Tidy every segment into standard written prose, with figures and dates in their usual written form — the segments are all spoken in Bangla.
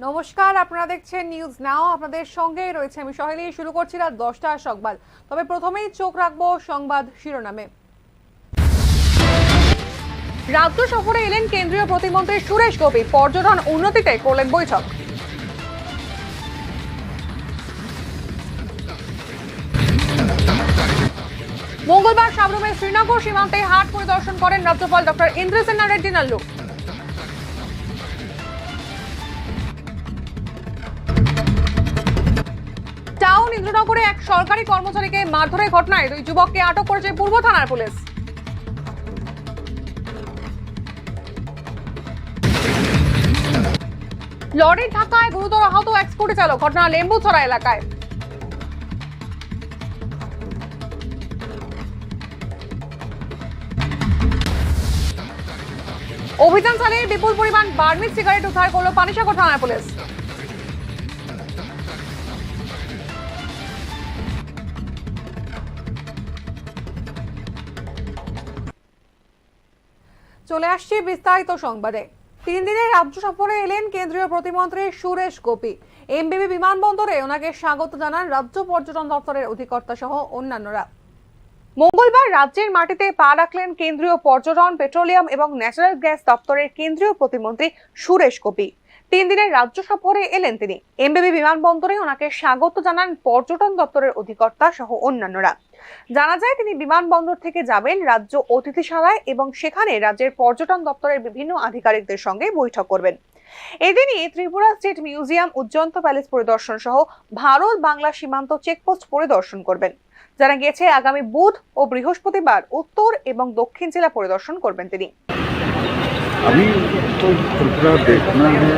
নমস্কার, আপনারা দেখছেন নিউজ নাও। আপনাদের সঙ্গে রয়েছে আমি সহেলি। শুরু করছি রাত 10টার সংবাদ। তবে প্রথমেই চোখ রাখবো সংবাদ শিরোনামে। রাজ্য সফরে এলেন কেন্দ্রীয় প্রতিমন্ত্রী সুরেশ গোপী। পর্যটন উন্নতিতে করলেন বৈঠক। মঙ্গলবার সাবরুমে শ্রীনগর সীমান্তে হাট পরিদর্শন করেন রাজ্যপাল ডক্টর ইন্দ্রসেনা রেড্ডি নাল্লু। টাউন ইন্দ্রনগরে এক সরকারি কর্মচারীকে মারধরের ঘটনায় দুই যুবককে আটক করেছে পূর্ব থানার পুলিশ। লরির ধাক্কায় গুরুতর আহত এক স্কুটি চালক। ঘটনা লেম্বুছড়া এলাকায়। অভিযান চালিয়ে বিপুল পরিমাণ বার্মিজ সিগারেট উদ্ধার করল পানিসাগর থানার পুলিশ। চলে আসছে বিস্তারিত সংবাদে। 3 দিনের রাজ্য সফরে এলেন কেন্দ্রীয় প্রতিমন্ত্রী সুরেশ গোপী। এমবিবি বিমানবন্দরে ওনাকে স্বাগত জানান রাজ্য পর্যটন দপ্তরের অধিকর্তা সহ অন্যান্যরা। মঙ্গলবার রাজ্যের মাটিতে পা রাখলেন কেন্দ্রীয় পর্যটন, পেট্রোলিয়াম এবং ন্যাচারাল গ্যাস দপ্তরের কেন্দ্রীয় প্রতিমন্ত্রী সুরেশ গোপী। 3 দিনের রাজ্য সফরে এলেন তিনি। এমবিবি বিমানবন্দরে ওনাকে স্বাগত জানান পর্যটন দপ্তরের অধিকর্তা সহ অন্যান্যরা। জানা যায় তিনি বিমানবন্দর থেকে যাবেন রাজ্য অতিথিশালায় এবং সেখানে রাজ্যের পর্যটন দপ্তরের বিভিন্ন আধিকারিকদের সঙ্গে বৈঠক করবেন। এদিনই ত্রিপুরা স্টেট মিউজিয়াম, উজ্জন্ত প্যালেস পরিদর্শন সহ ভারত বাংলা সীমান্ত চেকপোস্ট পরিদর্শন করবেন। জানা গিয়েছে আগামী বুধ ও বৃহস্পতিবার উত্তর এবং দক্ষিণ জেলা পরিদর্শন করবেন তিনি। अभी तो त्रिपुरा देखना है,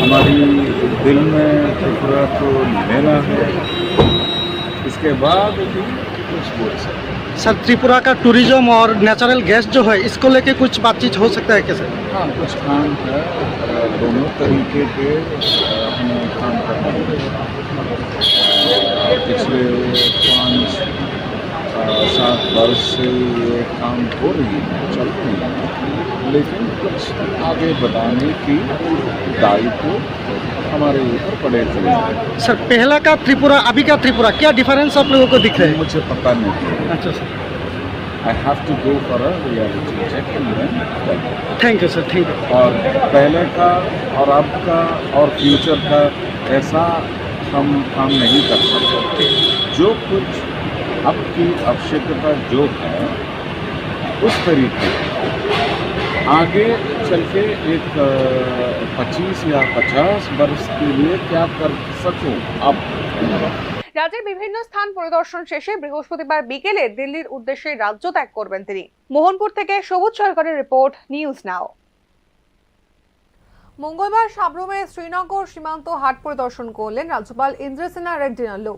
हमारी दिल में त्रिपुरा को लेना है, इसके बाद भी कुछ बोल सकते हैं। सर, त्रिपुरा का टूरिज्म और नेचुरल गैस जो है इसको लेके कुछ बातचीत हो सकता है क्या सर? हाँ, कुछ काम है, दोनों तरीके के हमें काम करना है। पिछले 5-7 वर्ष से ये काम हो रही है, चल रही है, लेकिन कुछ आगे बढ़ाने की दायित्व हमारे ऊपर पड़े थे। सर, पहला का त्रिपुरा अभी का त्रिपुरा क्या डिफरेंस आप लोगों को दिख रहा है? मुझे पता नहीं है। अच्छा sir, I have to go for a reality check and then thank you sir, thank you. और पहले का और अब का और फ्यूचर का ऐसा हम काम नहीं कर सकते। जो कुछ अब की आवश्यकता जो है उस तरीके आगे चल के एक 25 या 50 वर्ष के लिए क्या कर सकूं अब। রাজ্যের বিভিন্ন স্থান পরিদর্শন শেষে বৃহস্পতিবার বিকেলে দিল্লির উদ্দেশ্যে রাজ্য ত্যাগ করবেন তিনি। মোহনপুর থেকে সবুজ সরকারের রিপোর্ট, নিউজ নাও। মঙ্গলবার সাবরুমে শ্রীনগর সীমান্ত হাট পরিদর্শন করলেন রাজ্যপাল ইন্দ্রসেনা রেড্ডি নাল্লু।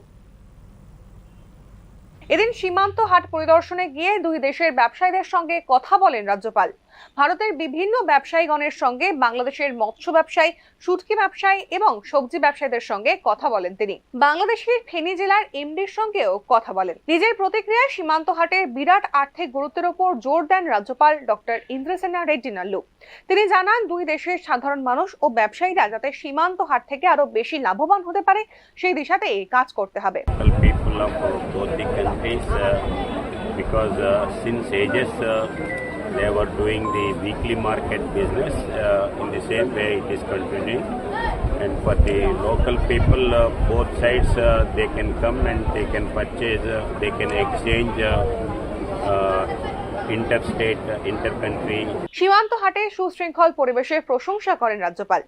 এদিন সীমান্ত হাট পরিদর্শনে গিয়ে দুই দেশের ব্যবসায়ীদের সঙ্গে কথা বলেন রাজ্যপাল। ভারতের বিভিন্ন ব্যবসায়ীগণের সঙ্গে বাংলাদেশের মৎস্য ব্যবসায়ী, শুটকি ব্যবসায়ী এবং সবজি ব্যবসায়ীদের সঙ্গে কথা বলেন তিনি। বাংলাদেশের ফেনী জেলার এমডির সঙ্গেও কথা বলেন। নিজের প্রতিক্রিয়ায় সীমান্ত হাটের বিরাট আর্থিক গুরুত্বের উপর জোর দেন রাজ্যপাল ডক্টর ইন্দ্রসেনা রেড্ডি নাল্লু। তিনি জানান দুই দেশের সাধারণ মানুষ ও ব্যবসায়ীরা যাতে সীমান্ত হাট থেকে আরো বেশি লাভবান হতে পারে সেই দিশাতে কাজ করতে হবে। Because since ages they were doing the weekly market business, in the same way it is continuing, and for the local people both sides they can come and they can purchase, they can exchange interstate, intercountry. সীমান্ত হাটে সুশৃঙ্খল পরিবেশের প্রশংসা করেন রাজ্যপাল।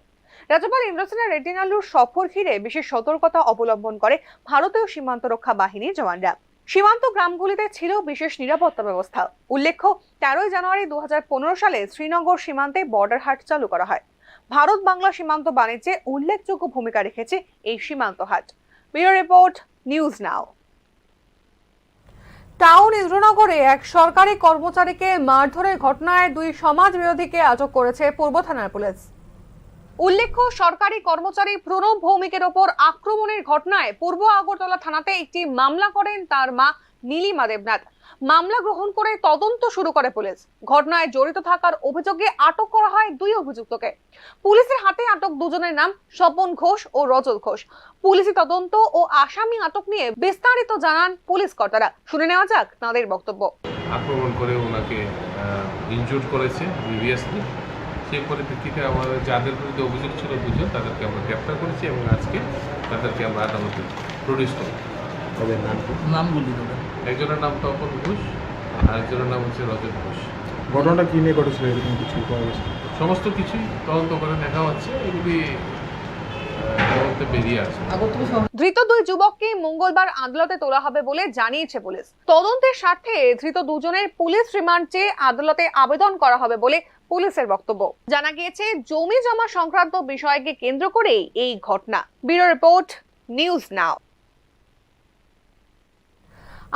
রাজ্যপাল ইন্দ্রসেনা রেড্ডি নাল্লুর সফর ঘিরে বিশেষ সতর্কতা অবলম্বন করে ভারতীয় সীমান্ত রক্ষা বাহিনীর জওয়ানরা। সীমান্ত গ্রামগুলিতে ছিল বিশেষ নিরাপত্তা ব্যবস্থা। উল্লেখ্য, 13 জানুয়ারি 2015 সালে শ্রীনগর সীমান্তে বর্ডার হাট চালু করা হয়। ভারত বাংলা সীমান্ত বাণিজ্যে উল্লেখযোগ্য ভূমিকা রেখেছে এই সীমান্ত হাট। Bureau report, News Now. Town ইন্দ্রনগরে এক সরকারি কর্মচারীকে মারধরের ঘটনায় দুই সমাজ বিরোধীকে আটক করেছে পূর্ব থানার পুলিশ। উল্লেখ্য, সরকারি কর্মচারী প্রণব ভৌমিকের ওপর আক্রমণের ঘটনায় পূর্ব আগরতলা থানাতে একটি মামলা করেন তার মা নীলিমা দেবনাথ। মামলা গ্রহণ করে তদন্ত শুরু করে পুলিশ। ঘটনায় জড়িত থাকার অভিযোগে আটক করা হয় 2 অভিযুক্তকে। পুলিশের হাতে আটক দুজনের নাম স্বপন ঘোষ ও রজত ঘোষ। পুলিশি তদন্ত ও আসামি আটক নিয়ে বিস্তারিত জানান পুলিশ কর্তারা। শুনে নেওয়া যাক তাঁদের বক্তব্য। আক্রমণ করে ওনাকে ইনজুর করেছে প্রিভিয়াসলি। সেই পরিপ্রেক্ষিতে আমাদের যাদের বিরুদ্ধে অভিযোগ ছিল দুজন, তাদেরকে আমরা গ্রেপ্তার করেছি এবং আজকে তাদেরকে আমরা আদালতে প্রডিউস করি। তাদের নাম বলি দাদা। একজনের নাম তপন ঘোষ, আরেকজনের নাম হচ্ছে রজত ঘোষ। ঘটনাটা কী নিয়ে ঘটেছিল এরকম কিছু পাওয়া গেছে? সমস্ত কিছুই তদন্ত করে দেখা হচ্ছে, এগুলি তদন্তে বেরিয়ে আসে। ধৃত 2 যুবককে মঙ্গলবার আদালতে তোলা হবে বলে জানিয়েছে পুলিশ। তদন্তের স্বার্থে ধৃত দুজনের পুলিশ রিমান্ড চেয়ে আদালতে আবেদন করা হবে বলে পুলিশের বক্তব্য। জানা গিয়েছে জমি জমা সংক্রান্ত বিষয়কে কেন্দ্র করেই এই ঘটনা। ব্যুরো রিপোর্ট, নিউজ নাও।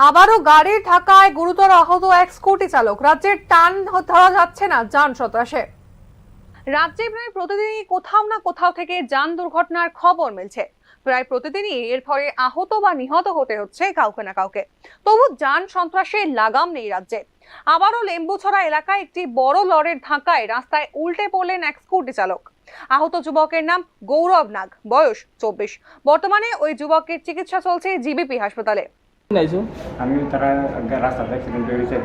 আবারও গাড়ির ধাক্কায় গুরুতর আহত এক স্কুটি চালক। রাজ্যের টান ধরা যাচ্ছে না যান সন্ত্রাসে। রাজ্যে প্রায় প্রতিদিনই কোথাও না কোথাও থেকে যান দুর্ঘটনার খবর মিলছে। প্রায় প্রতিদিনই এর ফলে আহত বা নিহত হতে হচ্ছে কাউকে না কাউকে। তবু যান সন্ত্রাসের লাগাম নেই রাজ্যে। আবারও লেম্বুছড়া এলাকায় একটি বড় লরির ধাক্কায় রাস্তায় উল্টে পড়লেন এক স্কুটি চালক। আহত যুবকের নাম গৌরব নাগ, বয়স 24। বর্তমানে ওই যুবকের চিকিৎসা চলছে জিবিপি হাসপাতালে। আমি তারা রাস্তাতে অ্যাক্সিডেন্ট হয়েছে,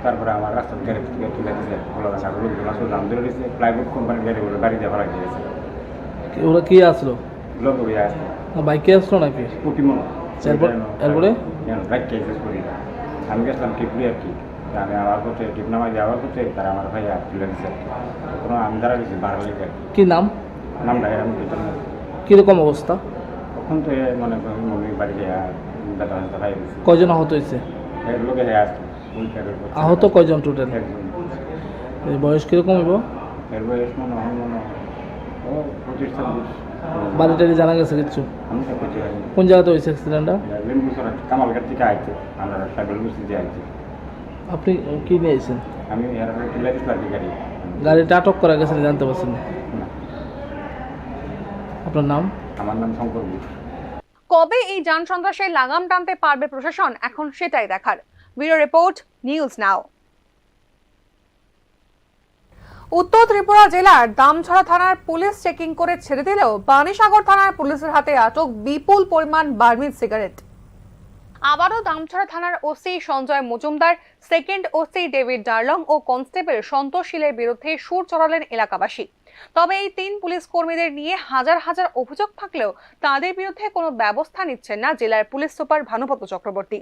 তারপরে আমার রাস্তার গাড়ি থেকে তুলে দিয়েছে, দাম ধরে দিয়েছে, প্লাইউড কোম্পানির গাড়িগুলো গাড়িতে ভাড়া দিয়েছে। ওরা কি আসলো? লোক হয়ে আসছে, বাইকে আসলো নাকি? স্কুটি মনে এরপরে বাইক কেসেস করি। আমি গেছিলাম টিপলি আর কি, আমি আবার করতে টিপ নামাই যাওয়ার করতে তারা আমার ভাই তুলে দিয়েছে। তখন আমি দাঁড়া দিয়েছি ভাড়া লেগে। কি নাম? নামটা আমি পেতাম না। কিরকম অবস্থা? তখন তো মনে করি মম্মি বাড়িতে ব্যথা ব্যথা খাই দিয়েছি। কয়জন আহত হয়েছে? লোকে আসছে। আহত কয়জন টোটাল? বয়স কিরকম হইব? এর বয়স মনে হয় 25-26। বাড়ি টাড়ি জানা গেছে কিছু? আমি তো করতে পারি। কোন জায়গাতে হয়েছে অ্যাক্সিডেন্টটা? লেম্বুছড়া কামালঘাট থেকে আইছে, আমরা সাইকেল বসে দিয়ে আইছি। আপনি কি নিয়েছেন? আমি এরপরে টিলারিস পার্টি গাড়ি। গাড়িটা আটক করা গেছে জানতে পারছেন? না। আপনার নাম? আমার নাম শঙ্কর ঘোষ। কবে এই যান সন্ত্রাসের লাগাম টানতে পারবে প্রশাসন, এখন সেটাই দেখার। ব্যুরো রিপোর্ট, নিউজ নাও। উত্তর ত্রিপুরা জেলার দামছড়া থানার পুলিশ চেকিং করে ছেড়ে দিলেও বাণীসাগর থানার পুলিশের হাতে আটক বিপুল পরিমাণ বার্মিজ সিগারেট। আবারও দামছড়া থানার OC Sanjay Majumdar, second OC David Darlong ও কনস্টেবল সন্তোষ শীলের বিরুদ্ধে সুর চড়ালেন এলাকাবাসী। তবে এই 3 পুলিশ কর্মীদের নিয়ে হাজার হাজার অভিযোগ থাকলেও তাদের বিরুদ্ধে কোনো ব্যবস্থা নিচ্ছেন না জেলার পুলিশ সুপার ভানুপত চক্রবর্তী।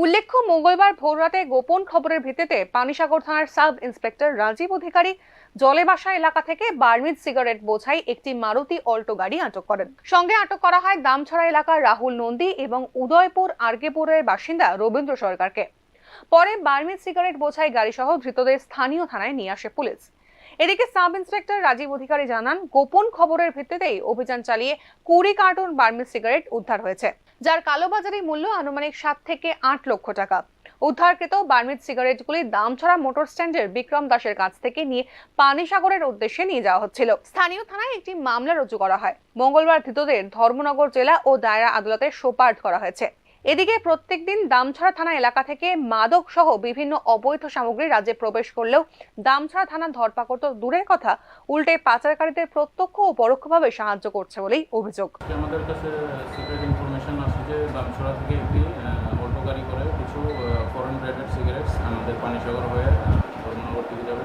উল্লেখ্য, মঙ্গলবার ভোররাতে গোপন খবরের ভিত্তিতে পানিসাগর থানার সাব ইন্সপেক্টর রাজীব অধিকারী জলেবাসা এলাকা থেকে বার্মিজ সিগারেট বোঝাই একটি মারুতি অল্টো গাড়ি আটক করেন। সঙ্গে আটক করা হয় দামছড়া এলাকার রাহুল নন্দী এবং উদয়পুর আরকেপুরের বাসিন্দা রবীন্দ্র সরকারকে। পরে বার্মিজ সিগারেট বোঝাই গাড়ি সহ ধৃতদের স্থানীয় থানায় নিয়ে আসে পুলিশ। এদিকে সাব ইন্সপেক্টর রাজীব অধিকারী জানান, গোপন খবরের ভিত্তিতেই অভিযান চালিয়ে 20 কার্টন বার্মিজ সিগারেট উদ্ধার হয়েছে, যার কালোবাজারি মূল্য আনুমানিক 7 থেকে 8 লক্ষ টাকা। উদ্ধারকৃত বার্মিজ সিগারেটগুলি দামছড়া মোটর স্ট্যান্ডের বিক্রম দাসের কাছ থেকে নিয়ে পানিসাগরের উদ্দেশ্যে নিয়ে যাওয়া হচ্ছিল। স্থানীয় থানায় একটি মামলা রুজু করা হয়। মঙ্গলবার ধৃতদের ধর্মনগর জেলা ও দায়রা আদালতে সোপর্দ করা হয়েছে। এদিকে প্রত্যেকদিন দামছড়া থানা এলাকা থেকে মাদক সহ বিভিন্ন অবৈধ সামগ্রী রাজ্যে প্রবেশ করলেও দামছড়া থানা ধরপাকড় তো দূরের কথা, উল্টে পাচারকারীদের প্রত্যক্ষ ও পরোক্ষভাবে সাহায্য করছে বলেই অভিযোগ। আমাদের কাছে সিক্রেট ইনফরমেশন আছে যে দামছড়া থেকে একটি অল্টো গাড়ি করে কিছু ফরেন ব্র্যান্ডেড সিগারেটস আমাদের পানিসাগর হয়ে ধর্মনগর দিকে যাবে।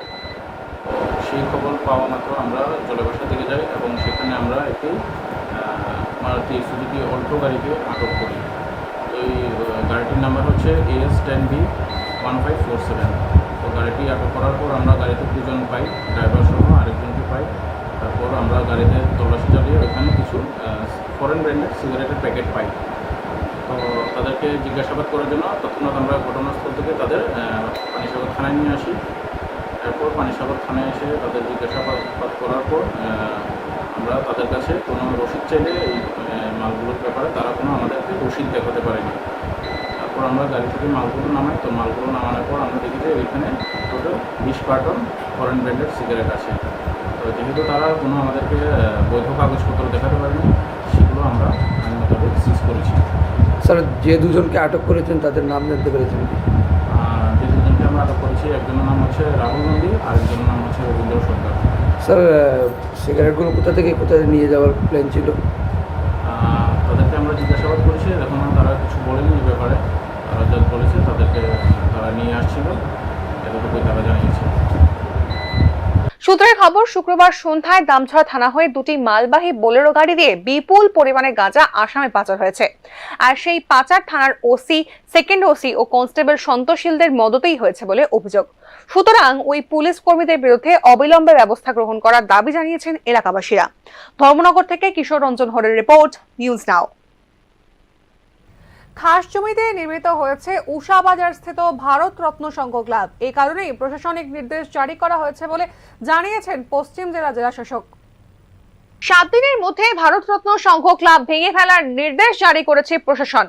সেই খবর পাওয়া মাত্র আমরা জলেবাসা দিকে যাই এবং সেখানে আমরা একটি মারুতি সুজুকি অল্টো গাড়িকে আটক করি। এই গাড়িটির নাম্বার হচ্ছে AS10B1547। তো গাড়িটি আটক করার পর আমরা গাড়িতে 2 জন পাই, ড্রাইভার সহ আরেকজনকে পাই। তারপর আমরা গাড়িতে তল্লাশি চালিয়ে ওইখানে কিছু ফরেন ব্র্যান্ডের সিগারেটের প্যাকেট পাই। তো তাদেরকে জিজ্ঞাসাবাদ করার জন্য তৎক্ষণাৎ আমরা ঘটনাস্থল থেকে তাদের পানিসাগর থানায় নিয়ে আসি। এরপর পানিসাগর থানায় এসে তাদের জিজ্ঞাসাবাদ করার পর আমরা তাদের কাছে কোনো রসিদ চাইলে এই মালগুলোর ব্যাপারে তারা কোনো আমাদেরকে রসিদ দেখাতে পারেনি। তারপর তারপর আমরা গাড়ি থেকে মালগুলো নামাই, তো মালগুলো নামানোর পর আমরা দেখি যে ওইখানে total 20 carton foreign branded cigarette আছে। তো যেহেতু তারা কোনো আমাদেরকে বৈধ কাগজপত্র দেখাতে পারেনি, সেগুলো আমরা আইন মোতাবেক সিজ করেছি। স্যার, যে দুজনকে আটক করেছেন তাদের নাম জানতে পেরেছেন? যে দুজনকে আমরা আটক করেছি, একজনের নাম হচ্ছে রাহুল নন্দী, আরেকজনের নাম হচ্ছে রবীন্দ্র সরকার। স্যার, সিগারেটগুলো কোথা থেকে কোথায় নিয়ে যাওয়ার প্ল্যান ছিল? তাদেরকে আমরা জিজ্ঞাসাবাদ করেছি, এখন তারা কিছু বলেনি এই ব্যাপারে। তারা যা বলেছে তাদেরকে তারা নিয়ে আসছিল, এতটুকুই তারা জানিয়েছে। সূত্রের খবর, শুক্রবার সন্ধ্যায় দামছড়া থানা হয়ে দুটি মালবাহী বোলেরো গাড়ি দিয়ে বিপুল পরিমাণে গাঁজা আসামে পাচার হয়েছে। আর সেই পাচার থানার ওসি, সেকেন্ড ওসি ও কনস্টেবল সন্তোষশীলদের মদতেই হয়েছে বলে অভিযোগ। সুতরাং ওই পুলিশ কর্মীদের বিরুদ্ধে অবিলম্বে ব্যবস্থা গ্রহণ করার দাবি জানিয়েছেন এলাকাবাসীরা। ধর্মনগর থেকে কিশোর রঞ্জন হরের রিপোর্ট, নিউজ নাও। খাস জমিতে নির্মিত হয়েছে উষা বাজার স্থিত ভারত রত্ন সংঘ ক্লাব। এই কারণেই প্রশাসনিক নির্দেশ জারি করা হয়েছে বলে জানিয়েছেন পশ্চিম জেলা জেলাশাসক। 7 দিনের মধ্যে ভারত রত্ন সংঘ ক্লাব ভেঙে ফেলার নির্দেশ জারি করেছে প্রশাসন।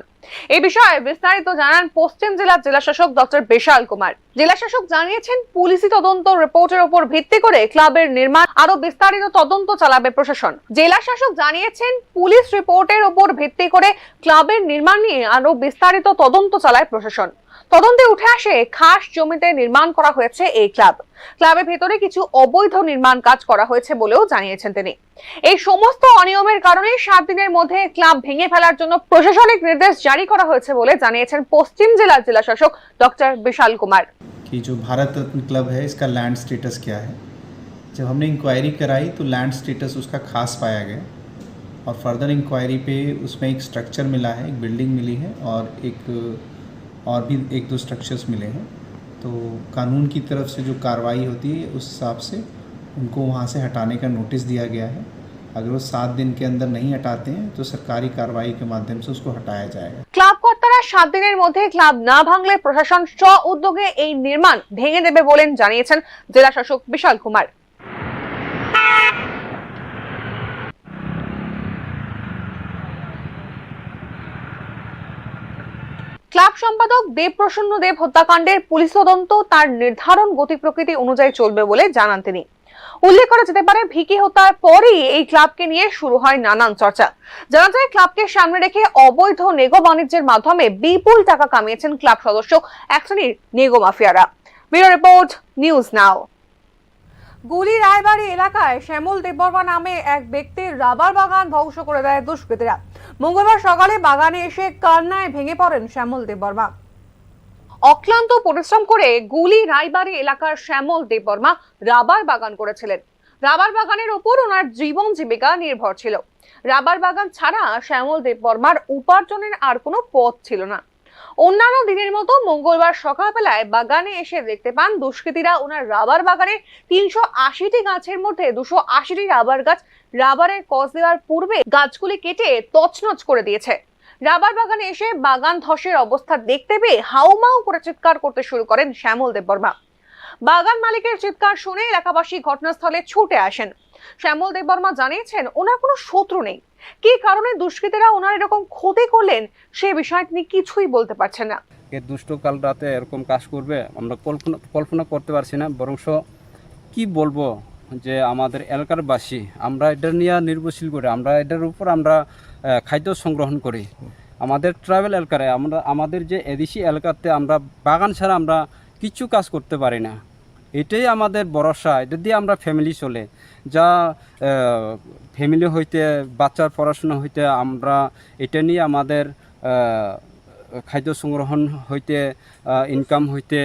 এই বিষয়ে বিস্তারিত জানান পশ্চিম জেলার জেলাশাসক ডক্টর বিশাল কুমার। জেলাশাসক জানিয়েছেন, পুলিশি তদন্ত রিপোর্টের উপর ভিত্তি করে ক্লাবের নির্মাণ আরো বিস্তারিত তদন্ত চালাবে প্রশাসন। জেলাশাসক জানিয়েছেন, পুলিশ রিপোর্টের উপর ভিত্তি করে ক্লাবের নির্মাণ নিয়ে আরো বিস্তারিত তদন্ত চালায় প্রশাসন। তদন্তে উঠে আসে খাস জমিতে নির্মাণ করা হয়েছে এই ক্লাব। ক্লাবের ভেতরে কিছু অবৈধ নির্মাণ কাজ করা হয়েছে বলেও জানিয়েছেন তিনি। এই সমস্ত অনিয়মের কারণে 7 দিনের মধ্যে ক্লাব ভেঙে ফেলার জন্য প্রশাসনিক নির্দেশ জারি করা হয়েছে বলে জানিয়েছেন পশ্চিম জেলার জেলাশাসক ডক্টর বিশাল কুমার। कि जो भारत रत्न क्लब है इसका लैंड स्टेटस क्या है। जब हमने इंक्वायरी कराई तो लैंड स्टेटस उसका खास पाया गया और फर्दर इंक्वायरी पे उसमें एक स्ट्रक्चर मिला है, एक बिल्डिंग मिली है और भी 1-2 स्ट्रक्चर्स मिले हैं। तो कानून की तरफ से जो कार्रवाई होती है उस हिसाब से उनको वहाँ से हटाने का नोटिस दिया गया है। अगर वो 7 दिन के अंदर नहीं हटाते हैं तो सरकारी कार्रवाई के माध्यम से उसको हटाया जाएगा। ক্লাব কর্তারা 7 দিনের মধ্যে ক্লাব না ভাঙলে প্রশাসন স্ব উদ্যোগে এই নির্মাণ ভেঙে দেবে বলেন জানিয়েছেন জেলাশাসক বিশাল কুমার। ক্লাব সম্পাদক দেবপ্রসন্ন দেব হত্যাকাণ্ডের পুলিশ তদন্ত তার নির্ধারণ গতি প্রকৃতি অনুযায়ী চলবে বলে জানান তিনি। উল্লেখ করা যেতে পারে, ভিকি হত্যার পরই এই ক্লাবকে নিয়ে শুরু হয় নানান চর্চা। জানা যায়, ক্লাবকে সামনে রেখে অবৈধ নেগো বাণিজ্যের মাধ্যমে বিপুল টাকা কামিয়েছেন ক্লাব সদস্য এক শ্রেণীর নেগো মাফিয়ারা। Bureau report, News Now. গুলি রায়বাড়ি এলাকায় শ্যামল দেববর্মা নামে এক ব্যক্তির রাবার বাগান ধ্বংস করে দেয় দুষ্কৃতীরা। মঙ্গলবার সকালে বাগানে এসে কান্নায় ভেঙে পড়েন শ্যামল দেববর্মা। অক্লান্ত পরিশ্রম করে গুলি রায়বাড়ি এলাকার শ্যামল দেববর্মা রাবার বাগান করেছিলেন। রাবার বাগানের উপর ওনার জীবন জীবিকা নির্ভর ছিল। রাবার বাগান ছাড়া শ্যামল দেববর্মার উপার্জনের আর কোনো পথ ছিল না। অন্যান্য দিনের মতো মঙ্গলবার সকালবেলায় বাগানে এসে দেখতে পান দুষ্কৃতীরা ওনার রাবার বাগানের 380টি গাছের মধ্যে 280টি রাবার গাছ রাবারের কস দেওয়ার পূর্বে গাছগুলি কেটে তছনছ করে দিয়েছে। রাবার বাগানে এসে বাগান ধসের অবস্থা দেখতে পেয়ে হাউমাউ করে চিৎকার করতে শুরু করেন শ্যামল দেববর্মা। বাগান মালিকের চিৎকার শুনে এলাকাবাসী ঘটনাস্থলে ছুটে আসেন। শ্যামল দেববর্মা জানিয়েছেন, ওনার কোনো শত্রু নেই। কি কারণে দুষ্কৃতীরা ওনার এরকম ক্ষতি করলেন সে বিষয় তিনি কিছুই বলতে পারছেন না। দুষ্ট কাল রাতে এরকম কাজ করবে আমরা কল্পনা করতে পারছি না। বরংস কি বলবো যে আমাদের এলাকার বাসী আমরা এটা নিয়ে নির্ভরশীল করে আমরা এটার উপর আমরা খাদ্য সংগ্রহণ করি। আমাদের ট্রাইবেল এলাকায় আমাদের যে এদেশি এলাকাতে আমরা বাগান ছাড়া আমরা কিছু কাজ করতে পারি না। এটাই আমাদের ভরসা, এটা দিয়ে আমরা ফ্যামিলি চলে। যা ফ্যামিলি হইতে বাচ্চার পড়াশোনা হইতে আমরা এটা নিয়ে আমাদের খাদ্য সংগ্রহণ হইতে ইনকাম হইতে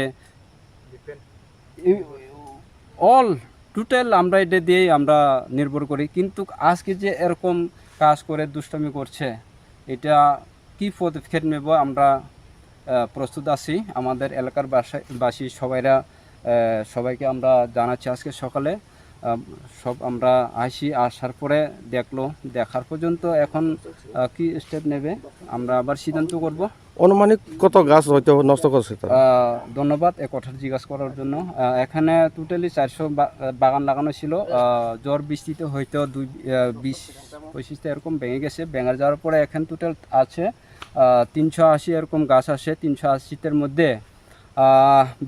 অল টোটাল আমরা এটা দিয়েই আমরা নির্ভর করি। কিন্তু আজকে যে এরকম কাজ করে দুষ্টামি করছে, এটা কী পদক্ষেপ নেব আমরা প্রস্তুত আছি। আমাদের এলাকার বাসী সবাইকে আমরা জানাচ্ছি আজকে সকালে সব আমরা আসার পরে দেখার পর্যন্ত এখন কি স্টেপ নেবে আমরা আবার সিদ্ধান্ত করব। অনুমানিক কত গাছ হয়তো নষ্ট করছে? ধন্যবাদ এ কথা জিজ্ঞাসা করার জন্য। এখানে টোটালি 400 বাগান লাগানো ছিল। জ্বর বৃষ্টিতে হয়তো 20-25টা এরকম ভেঙে গেছে। ভেঙে যাওয়ার পরে এখন টোটাল আছে 380 এরকম গাছ আসে। 380-এর মধ্যে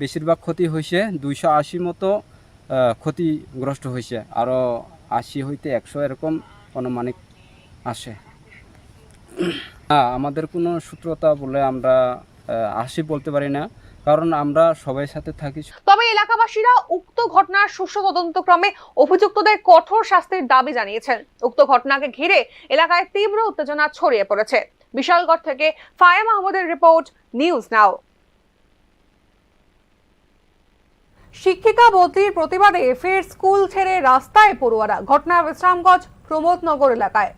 বেশিরভাগ ক্ষতি হয়েছে, 280 মতো ক্ষতিগ্রস্ত হয়েছে, আরও 80 হইতে 100 এরকম অনুমানিক আসে। আমাদের কোনো সূত্রতা বলে আমরা 80 বলতে পারি না, কারণ আমরা সবাই সাথে থাকি। তবে এলাকাবাসীরা উক্ত ঘটনার সুষ্ঠু তদন্তক্রমে অভিযুক্তদের কঠোর শাস্তির দাবি জানিয়েছেন। উক্ত ঘটনাকে ঘিরে এলাকায় তীব্র উত্তেজনা ছড়িয়ে পড়েছে। বিশালগড় থেকে ফায়াম আহমদের রিপোর্ট, নিউজ নাও। শিক্ষিকা বদলির প্রতিবাদে ফের স্কুল ছেড়ে রাস্তায় পড়ুয়ারা। ঘটনা বিশ্রামগঞ্জ প্রমোদনগর এলাকায়।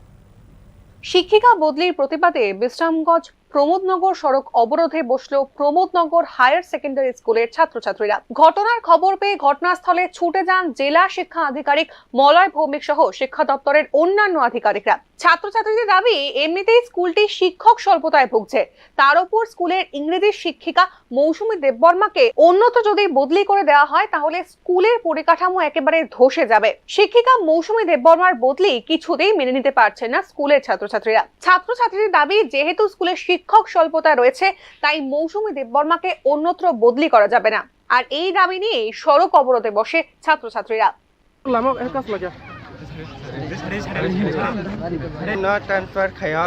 শিক্ষিকা বদলির প্রতিবাদে বিশ্রামগঞ্জ প্রমোদনগর সড়ক অবরোধে বসল প্রমোদনগর হায়ার সেকেন্ডারি স্কুলের ছাত্রছাত্রীরা। ঘটনার খবর পেয়ে ঘটনাস্থলে ছুটে যান জেলা শিক্ষা আধিকারিক মলয় ভৌমিক সহ শিক্ষা দপ্তরের অন্যান্য আধিকারিকরা। ছাত্রছাত্রীদের দাবি, এমনিতেই স্কুলটি শিক্ষক স্বল্পতায় ভুগছে, তার উপর স্কুলের ইংরেজি শিক্ষিকা মৌসুমী দেববর্মাকে অন্যত্র যদি বদলি করে দেওয়া হয় তাহলে স্কুলের পরিকাঠামো একেবারে ধসে যাবে। শিক্ষিকা মৌসুমী দেববর্মার বদলি কিছুতেই মেনে নিতে পারছে না স্কুলের ছাত্রছাত্রীরা। ছাত্রছাত্রীদের দাবি, যেহেতু স্কুলের শিক্ষক স্বল্পতা রয়েছে তাই মৌসুমী দেববর্মাকে অন্যত্র বদলি করা যাবে না। আর এই দাবি নিয়ে সড়ক অবরোধে বসে ছাত্রছাত্রীরা। ट्रांसफर खाया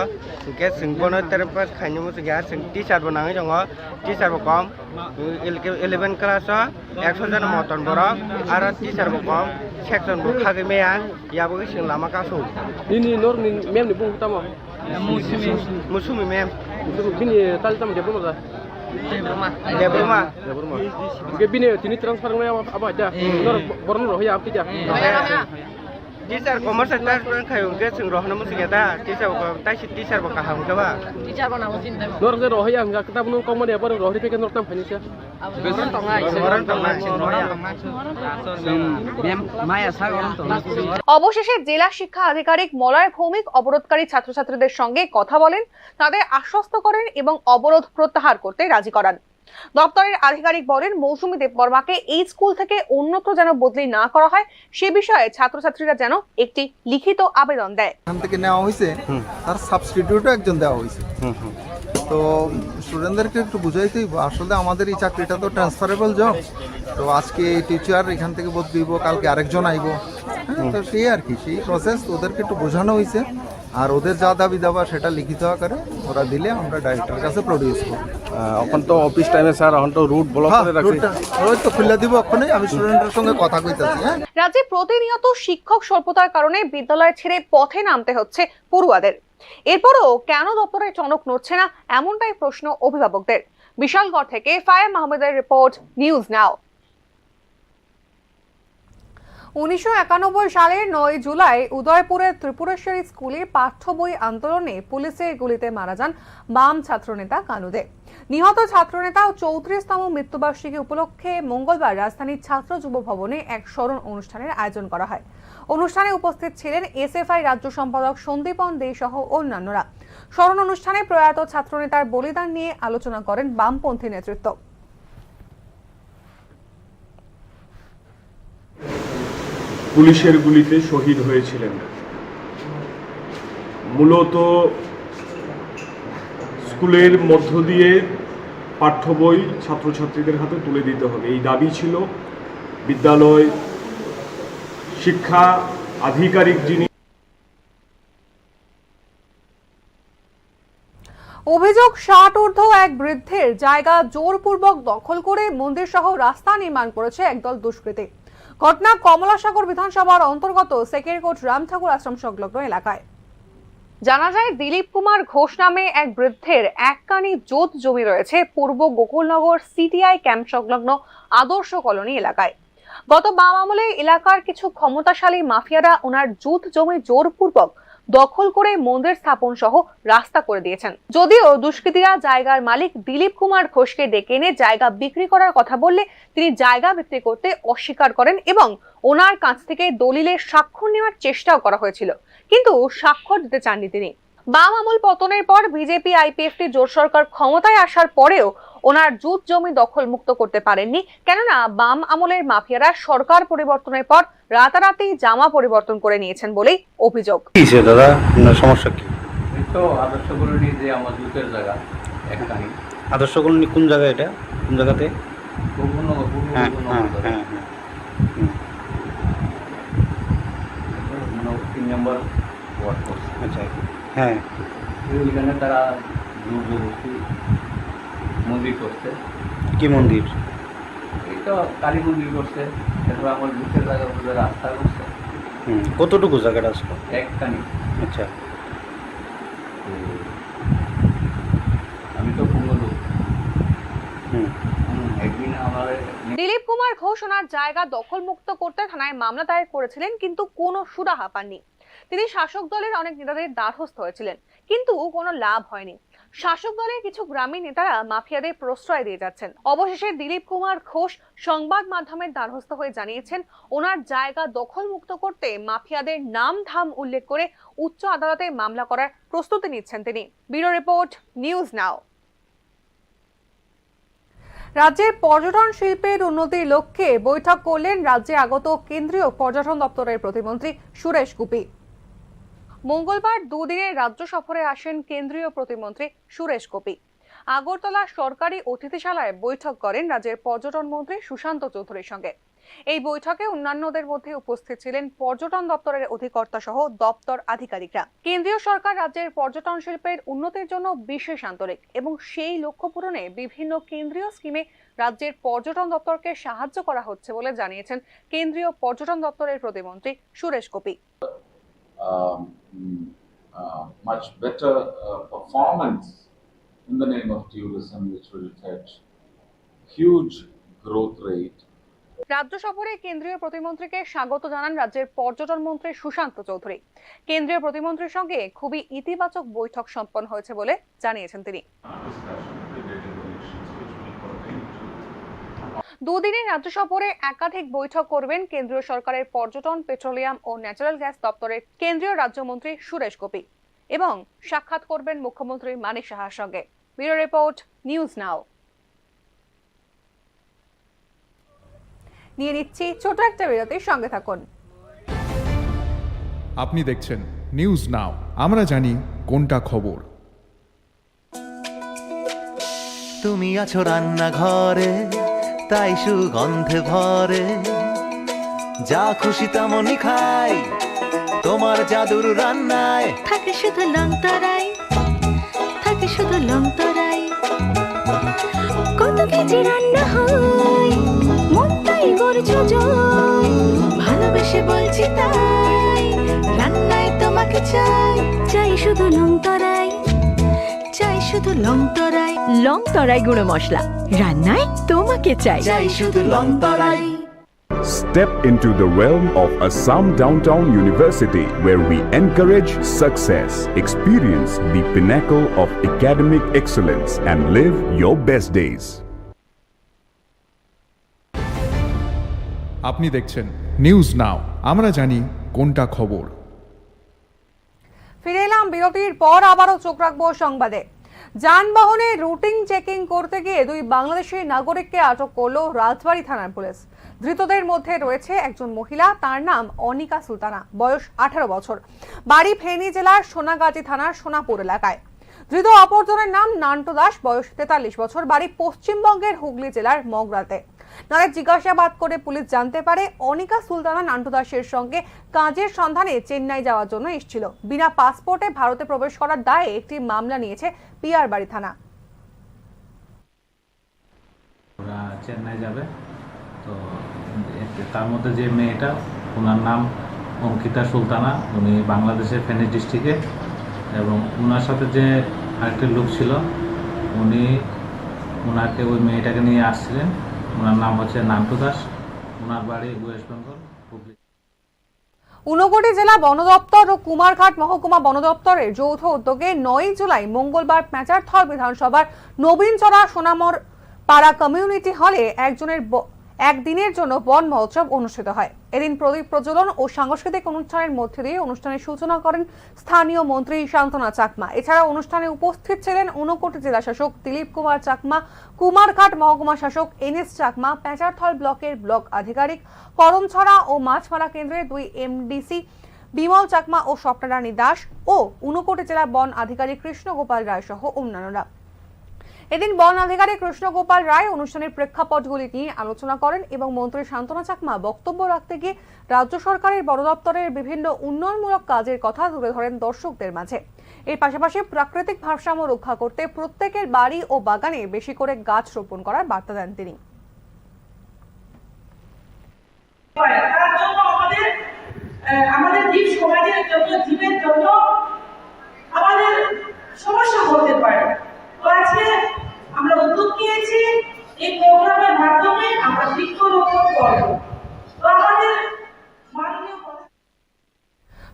के सिंगबनो तरफ खाने मुझे गया टीचर बनाए जोंगा टीचर बकम 11 क्लास 100 जन मतन बरा आरो टीचर बकम सेक्शन बो खागे मेया याबो सिं लामा कासो ini nor ni mem ni bung tamo Mousumi मैम bini tal tam debroma da debroma ke bini tini transfer ngai apa aja nor borno roh ya apti ja teacher commerce transfer खायो के सिं रहना मुझे गया टीचर बकम ताई टीचर बका हम के बा टीचर बना Mohsin nor ze roh ya ngak ta bunu komone ya roh ri pe nor tam phanisa goran मैम माया सा गरम तो অবশেষে জেলা শিক্ষা আধিকারিক মলয় ভৌমিক অবরোধকারী ছাত্রছাত্রীদের সঙ্গে কথা বলেন, তাদের আশ্বস্ত করেন এবং অবরোধ প্রত্যাহার করতে রাজি করান। দপ্তরের আধিকারিক বলেন, মৌসুমী দেববর্মাকে এই স্কুল থেকে অন্যত্র যেন বদলি না করা হয় সে বিষয়ে ছাত্রছাত্রীরা যেন একটি লিখিত আবেদন দেয়। এখান থেকে নেওয়া হয়েছে, তার সাবস্টিটিউটও একজন দেওয়া হয়েছে। তো স্টুডেন্টদেরকে একটু বুঝাইতেই, আসলে আমাদের এই চাকরিটা তো ট্রান্সফারেবল জব। তো আজকে টিচার এখান থেকে বদলি হইব, কালকে আরেকজন আইব, তো সেই আর কি, সেই প্রসেস ওদেরকে একটু বোঝানো হয়েছে। আর ওদের যা দাবি দাবা সেটা লিখিত আকারে ওরা দিলে আমরা ডাইরেক্টরের কাছে প্রডিউস করব। এখন তো অফিস টাইমে স্যার, এখন তো রুট ব্লক করে রাখছি, ওই তো খুলে দিব ওখানে। আমি স্টুডেন্টের সঙ্গে কথা কইতাছি। হ্যাঁ, রাজ্যে প্রতিনিয়ত শিক্ষক স্বল্পতার কারণে বিদ্যালয় ছেড়ে পথে নামতে হচ্ছে পড়ুয়াদের। এরপরও কেন দপ্তরে টনক নড়ছে না, এমনটাই প্রশ্ন অভিভাবকদের। বিশালগড় থেকে ফায়াম আহমেদের রিপোর্ট, নিউজ নাও। 1991 সালের 9 জুলাই উদয়পুরের ত্রিপুরেশ্বরী স্কুলে পাঠ্য বই আন্দোলনে পুলিশের গুলিতে মারা যান বাম ছাত্রনেতা কানু দে। নিহত ছাত্রনেতা ও 34তম মৃত্যুবার্ষিকী উপলক্ষে মঙ্গলবার রাজধানীর ছাত্র যুব ভবনে এক স্মরণ অনুষ্ঠানের আয়োজন করা হয়। অনুষ্ঠানে উপস্থিত ছিলেন এসএফআই রাজ্য সম্পাদক সন্দীপন দে সহ অন্যান্যরা। স্মরণ অনুষ্ঠানে প্রয়াত ছাত্রনেতার বলিদান নিয়ে আলোচনা করেন বামপন্থী নেতৃত্ব। পুলিশের গুলিতে শহীদ হয়েছিলেন। মূলত স্কুলের মধ্য দিয়ে পাঠ্য বই ছাত্রছাত্রীদের হাতে তুলে দিতে হবে, এই দাবি ছিল। বিদ্যালয় শিক্ষা আধিকারিক যিনি অভিযোগ, 60 ঊর্ধ্ব এক বৃদ্ধের জায়গা জোরপূর্বক দখল করে মন্দির সহ রাস্তা নির্মাণ করেছে একদল দুষ্কৃতী। ঘটনা কমলাসাগর বিধানসভার অন্তর্গত সেকেরকোট রামঠাকুর আশ্রম সংলগ্ন এলাকায়। জানা যায়, দিলীপ কুমার ঘোষ নামে এক বৃদ্ধের এককানি জোত জমি রয়েছে পূর্ব গোকুলনগর সিটিআই ক্যাম্প সংলগ্ন আদর্শ কলোনি এলাকায়। গত বাম আমলে এলাকার কিছু ক্ষমতাশালী মাফিয়ারা ওনার জুত জমি জোরপূর্বক দখল করে মন্দির স্থাপন সহ রাস্তা করে দিয়েছেন। যদিও দুষ্কৃতীরা জায়গার মালিক দিলীপ কুমার ঘোষকে ডেকে এনে জায়গা বিক্রি করার কথা বললে তিনি জায়গা বিক্রি করতে অস্বীকার করেন এবং ওনার কাছ থেকে দলিলের স্বাক্ষর নেওয়ার চেষ্টাও করা হয়েছিল, কিন্তু স্বাক্ষর দিতে চাননি তিনি। বাম আমল পতনের পর বিজেপি আইপিএফটি জোট সরকার ক্ষমতায় আসার পরেও ওনার জুত জমি দখল মুক্ত করতে পারেননি, কেননা বাম আমলের মাফিয়ারা সরকার পরিবর্তনের পর রাতারাতি জামা পরিবর্তন করে নিয়েছেন বলেই অভিযোগ। দাদা সমস্যা কি? তো আদর্শ কলোনি যে আমার লুকের জায়গা একখানি আদর্শ কলোনি কোন জায়গায়, এটা কোন জায়গাতে? হ্যাঁ হ্যাঁ হ্যাঁ হ্যাঁ 3 নম্বর ওয়ার্ড করছে। আচ্ছা হ্যাঁ, ওইখানে তারা জবরদস্তি মন্দির করছে। কি মন্দির? এই তো কালী মন্দির করছে, তারপর আমার লুকের জায়গা বলে রাস্তা করছে। কতটুকু জায়গাটা ছিল? একখানি। আচ্ছা, আমি তো পূর্ণ লোক। একদিন আমার দিলীপ কুমার ঘোষ ওনার জায়গা দখলমুক্ত করতে থানায় মামলা দায়ের করেছিলেন, কিন্তু কোনো সুরাহা পাননি। তিনি শাসক দলের অনেক নেতাদের দ্বারস্থ হয়েছিলেন, কিন্তু কোনো লাভ হয়নি। শাসক দলের কিছু গ্রামীণ নেতারা মাফিয়াদের প্রশ্রয় দিয়ে যাচ্ছেন। অবশেষে দিলীপ কুমার ঘোষ সংবাদ মাধ্যমের দ্বারস্থ হয়ে জানিয়েছেন, ওনার জায়গা দখলমুক্ত করতে মাফিয়াদের নাম ধাম উল্লেখ করে উচ্চ আদালতে মামলা করার প্রস্তুতি নিচ্ছেন তিনি। ব্যুরো রিপোর্ট, নিউজ নাও। রাজ্যের পর্যটন শিল্পের উন্নতির লক্ষ্যে বৈঠক করলেন রাজ্যে আগত কেন্দ্রীয় পর্যটন দপ্তরের প্রতিমন্ত্রী সুরেশ গোপী। মঙ্গলবার দুদিনের রাজ্য সফরে আসেন কেন্দ্রীয় প্রতিমন্ত্রী সুরেশ গোপী। আগরতলা সরকারি অতিথিশালায় বৈঠক করেন রাজ্যের পর্যটন মন্ত্রী সুশান্ত চৌধুরীর সঙ্গে। এই বৈঠকে অন্যান্যদের মধ্যে উপস্থিত ছিলেন পর্যটন দপ্তরের অধিকর্তা সহ দপ্তর আধিকারিকরা। কেন্দ্রীয় সরকার রাজ্যের পর্যটন শিল্পের উন্নতির জন্য বিশেষ আন্তরিক এবং সেই লক্ষ্য পূরণে বিভিন্ন কেন্দ্রীয় স্কিমে রাজ্যের পর্যটন দপ্তরকে সাহায্য করা হচ্ছে বলে জানিয়েছেন কেন্দ্রীয় পর্যটন দপ্তরের প্রতিমন্ত্রী Suresh Gopi. Much better performance in the name of tourism, which will fetch huge growth rate. রাজ্য সফরে কেন্দ্রীয় প্রতিমন্ত্রীকে স্বাগত জানান রাজ্যের পর্যটন মন্ত্রী সুশান্ত চৌধুরী। কেন্দ্রীয় প্রতিমন্ত্রীর সঙ্গে খুবই ইতিবাচক বৈঠক সম্পন্ন হয়েছে বলে জানিয়েছেন তিনি। দুদিনের রাজ্য সফরে একাধিক বৈঠক করবেন কেন্দ্রীয় সরকারের পর্যটন, পেট্রোলিয়াম ও ন্যাচারাল গ্যাস দপ্তরের কেন্দ্রীয় রাজ্যমন্ত্রী সুরেশ গোপী এবং সাক্ষাৎ করবেন মুখ্যমন্ত্রী মানিক সাহার সঙ্গে। ব্যুরো রিপোর্ট, নিউজ নাও। নিয়ে নিচ্ছি ছোট একটা বিরতির সঙ্গে থাকুন। আপনি দেখছেন নিউজ নাও, আমরা জানি কোনটা খবর। তুমি আছো রান্নাঘরে, তাই সুগন্ধে ভরে, যা খুশি তেমনই খাই, তোমার জাদুর রান্নায় থাকে শুধু লংতরাই, থাকে শুধু লংতরাই। কত কেজি রান্না হয়, মনটাই করছো জয়, ভালোবেসে বলছি তাই, রান্নায় তোমাকে চাই, চাই শুধু লংতরাই, চাই শুধু লংতরাই। লংতরাই গুঁড়ো মশলা, রান্নায় তোমাকে চাই, চাই শুধু লংতরাই। Step into the realm of Assam Downtown University, where we encourage success, experience the pinnacle of academic excellence, and live your best days. আপনি দেখছেন নিউজ নাও, আমরা জানি কোনটা খবর। ফিরে এলাম বিরতির পর, আবারও চোখ রাখবো সংবাদে। যানবাহনে রুটিন চেকিং করতে গিয়ে দুই বাংলাদেশি নাগরিককে আটক করল রাজবাড়ী থানার পুলিশ। ধৃতদের মধ্যে রয়েছে একজন মহিলা, তার নাম অনিকা সুলতানা, বয়স 18 বছর, বাড়ি ফেনী জেলার সোনাগাজী থানার সোনাপুর এলাকায়। ধৃত অপরজনের নাম নান্টু দাস, বয়স 43 বছর, বাড়ি পশ্চিমবঙ্গের হুগলি জেলার মগরাতে। তাদের জিজ্ঞাসাবাদ করে পুলিশ জানতে পারে অনিকা সুলতানা নান্টু দাসের সঙ্গে কাজের সন্ধানে চেন্নাই যাওয়ার জন্য এসেছিল। বিনা পাসপোর্টে ভারতে প্রবেশ করার দায়ে একটি মামলা নিয়েছে পিয়ার বাড়ি থানা। ওরা চেন্নাই যাবে, তো তার মধ্যে যে মেয়েটা, ওনার নাম অঙ্কিতা সুলতানা, উনি বাংলাদেশের ফেনী ডিস্ট্রিক্টে, এবং ওনার সাথে যে আরেকটি লোক ছিল, উনি ওনাকে ওই মেয়েটাকে নিয়ে আসছিলেন। ওনার নাম হচ্ছে নান্টু দাস, ওনার বাড়ি ওয়েস্ট বেঙ্গল হুগলি। ঊনকোটি জেলা বন দপ্তর ও কুমারঘাট মহকুমা বন দপ্তরের যৌথ উদ্যোগে 9 জুলাই মঙ্গলবার পেঁচারথল বিধানসভার নবীনচড়া সোনামর পাড়া কমিউনিটি হলে একদিনের জন্য বন মহোৎসব অনুষ্ঠিত হয়। এদিন প্রদীপ প্রজ্বলন ও সাংস্কৃতিক অনুষ্ঠানের মধ্যে দিয়ে অনুষ্ঠানের সূচনা করেন স্থানীয় মন্ত্রী শান্তনা চাকমা। এছাড়া অনুষ্ঠানে উপস্থিত ছিলেন ঊনকোটি জেলা শাসক দিলীপ কুমার চাকমা, কুমারঘাট মহকুমা শাসক NS চাকমা, পেঁচারথল ব্লকের ব্লক আধিকারিক, করমছড়া ও মাছমারা কেন্দ্রের 2 MDC, বিমল চাকমা ও স্বপ্নারানী দাস ও ঊনকোটি জেলা বন আধিকারিক কৃষ্ণ গোপাল রায় সহ অন্যান্যরা। এদিন বন আধিকারিক কৃষ্ণ গোপাল রায় অনুষ্ঠানের প্রেক্ষাপটগুলি নিয়ে আলোচনা করেন এবং মন্ত্রী শান্তনা চাকমা বক্তব্য রাখতে গিয়ে রাজ্য সরকারের বন দপ্তরের বিভিন্ন উন্নয়নমূলক কাজের কথা তুলে ধরেন দর্শকদের মাঝে। এর পাশাপাশি প্রাকৃতিক ভারসাম্য রক্ষা করতে প্রত্যেকের বাড়ি ও বাগানে বেশি করে গাছ রোপণ করার বার্তা দেন তিনি। আমাদের জীব সমাজের জন্য, জীবের জন্য আমাদের সমস্যা হতে পারে। তো আজকে আমরা উদ্যোগ নিয়েছি এই প্রোগ্রামের মাধ্যমে আমরা বৃক্ষরোপণ করব। তো আমাদের